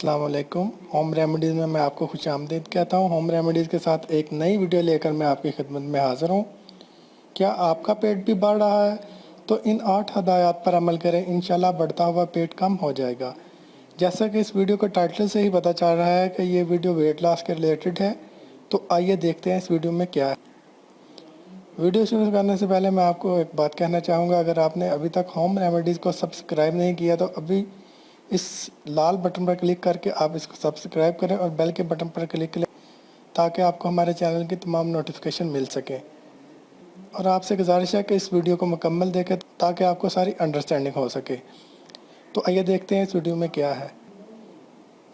अस्सलाम वालेकुम। Home remedies में मैं आपको खुश आमदीद कहता हूँ। होम रेमेडीज़ के साथ एक नई वीडियो लेकर मैं आपकी खिदमत में हाज़िर हूँ। क्या आपका पेट भी बढ़ रहा है? तो इन 8 हदायत पर अमल करें, इंशाल्लाह बढ़ता हुआ पेट कम हो जाएगा। जैसा कि इस वीडियो के टाइटल से ही पता चल रहा है कि ये वीडियो वेट लॉस के रिलेटेड है, तो आइए देखते हैं इस वीडियो में क्या है। वीडियो शुरू करने से पहले मैं आपको एक बात कहना चाहूँगा, अगर आपने अभी तक होम रेमेडीज़ को सब्सक्राइब नहीं किया तो अभी इस लाल बटन पर क्लिक करके आप इसको सब्सक्राइब करें और बेल के बटन पर क्लिक करें ताकि आपको हमारे चैनल की तमाम नोटिफिकेशन मिल सके। और आपसे गुजारिश है कि इस वीडियो को मुकम्मल देखें ताकि आपको सारी अंडरस्टैंडिंग हो सके। तो आइए देखते हैं इस वीडियो में क्या है।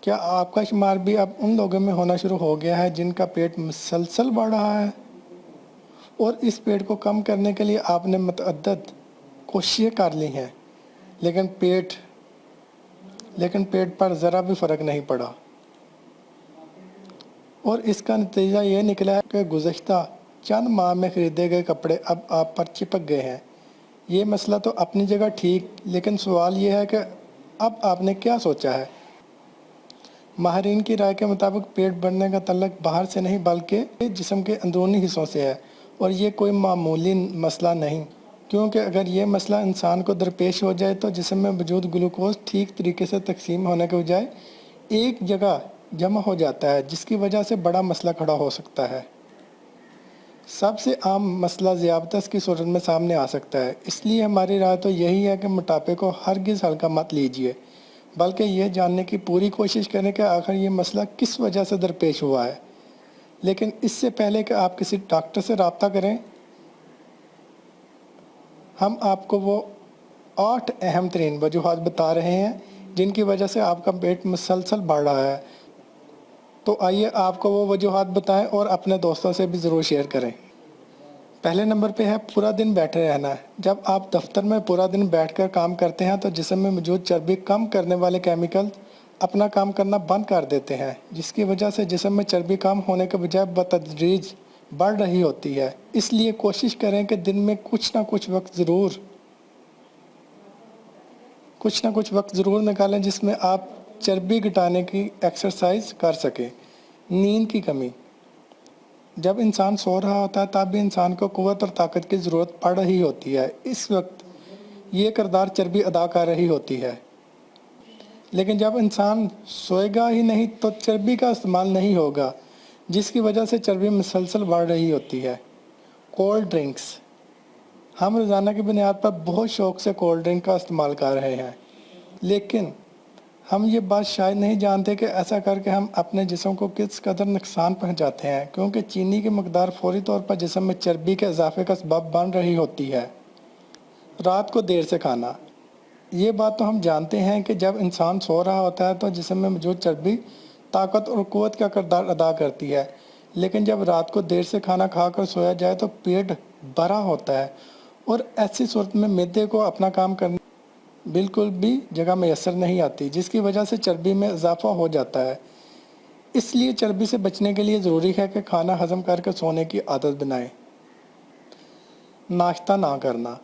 क्या आपका शुमार भी अब उन लोगों में होना शुरू हो गया है जिनका पेट मुसलसल बढ़ रहा है, और इस पेट को कम करने के लिए आपने मुतअद्दिद कोशिशें कर ली हैं, लेकिन पेट पर ज़रा भी फ़र्क नहीं पड़ा, और इसका नतीजा ये निकला है कि गुज़श्ता चंद माह में ख़रीदे गए कपड़े अब आप पर चिपक गए हैं। ये मसला तो अपनी जगह ठीक, लेकिन सवाल ये है कि अब आपने क्या सोचा है। माहिरीन की राय के मुताबिक पेट बढ़ने का तल्लुक बाहर से नहीं बल्कि जिस्म के अंदरूनी हिस्सों से है, और ये कोई मामूली मसला नहीं, क्योंकि अगर ये मसला इंसान को दरपेश हो जाए तो जिस्म में मौजूद ग्लूकोज ठीक तरीके से तकसीम होने के बजाय एक जगह जमा हो जाता है, जिसकी वजह से बड़ा मसला खड़ा हो सकता है। सबसे आम मसला ज़ियादत की सूरत में सामने आ सकता है, इसलिए हमारी राय तो यही है कि मोटापे को हरगिज़ हल्का मत लीजिए, बल्कि ये जानने की पूरी कोशिश करें कि आखिर ये मसला किस वजह से दरपेश हुआ है। लेकिन इससे पहले कि आप किसी डॉक्टर से रब्ता करें, हम आपको वो 8 अहम तरीन वजूहात बता रहे हैं जिनकी वजह से आपका पेट मुसलसल बढ़ रहा है। तो आइए आपको वो वजूहात बताएं और अपने दोस्तों से भी ज़रूर शेयर करें। पहले नंबर पे है पूरा दिन बैठे रहना। जब आप दफ्तर में पूरा दिन बैठकर काम करते हैं तो जिस्म में मौजूद चर्बी कम करने वाले केमिकल अपना काम करना बंद कर देते हैं, जिसकी वजह से जिस्म में चर्बी कम होने के बजाय बतदरीज बढ़ रही होती है। इसलिए कोशिश करें कि दिन में कुछ ना कुछ वक्त ज़रूर निकालें जिसमें आप चर्बी घटाने की एक्सरसाइज कर सकें। नींद की कमी। जब इंसान सो रहा होता है तब भी इंसान को क़ुव्वत और ताकत की ज़रूरत पड़ रही होती है। इस वक्त ये किरदार चर्बी अदा कर रही होती है, लेकिन जब इंसान सोएगा ही नहीं तो चर्बी का इस्तेमाल नहीं होगा, जिसकी वजह से चर्बी मुसलसल बढ़ रही होती है। Cold drinks. हम रोज़ाना की बुनियाद पर बहुत शौक़ से कोल्ड ड्रिंक का इस्तेमाल कर रहे हैं, लेकिन हम ये बात शायद नहीं जानते कि ऐसा करके हम अपने जिस्म को किस कदर नुकसान पहुंचाते हैं, क्योंकि चीनी की मकदार फौरी तौर पर जिस्म में चर्बी के इजाफे का सबब बन रही होती है। रात को देर से खाना। ये बात तो हम जानते हैं कि जब इंसान सो रहा होता है तो जिस्म में मौजूद चर्बी ताकत और क़ुव्वत का किरदार अदा करती है, लेकिन जब रात को देर से खाना खाकर सोया जाए तो पेट भरा होता है, और ऐसी सूरत में मैदे को अपना काम करने बिल्कुल भी जगह मैसर नहीं आती, जिसकी वजह से चर्बी में इजाफा हो जाता है। इसलिए चर्बी से बचने के लिए ज़रूरी है कि खाना हज़म करके सोने की आदत बनाएं। नाश्ता ना करना।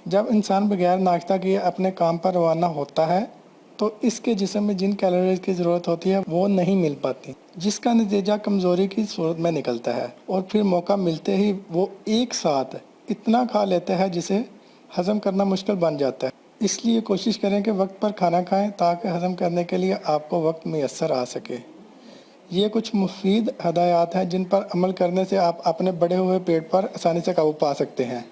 जब इंसान बगैर नाश्ता किए अपने काम पर रवाना होता है तो इसके जिस्म में जिन कैलोरीज की ज़रूरत होती है वो नहीं मिल पाती, जिसका नतीजा कमज़ोरी की सूरत में निकलता है, और फिर मौका मिलते ही वो एक साथ इतना खा लेता है जिसे हज़म करना मुश्किल बन जाता है। इसलिए कोशिश करें कि वक्त पर खाना खाएं ताकि हज़म करने के लिए आपको वक्त मैसर आ सके। ये कुछ मुफीद हदायत हैं जिन पर अमल करने से आप अपने बढ़े हुए पेट पर आसानी से काबू पा सकते हैं।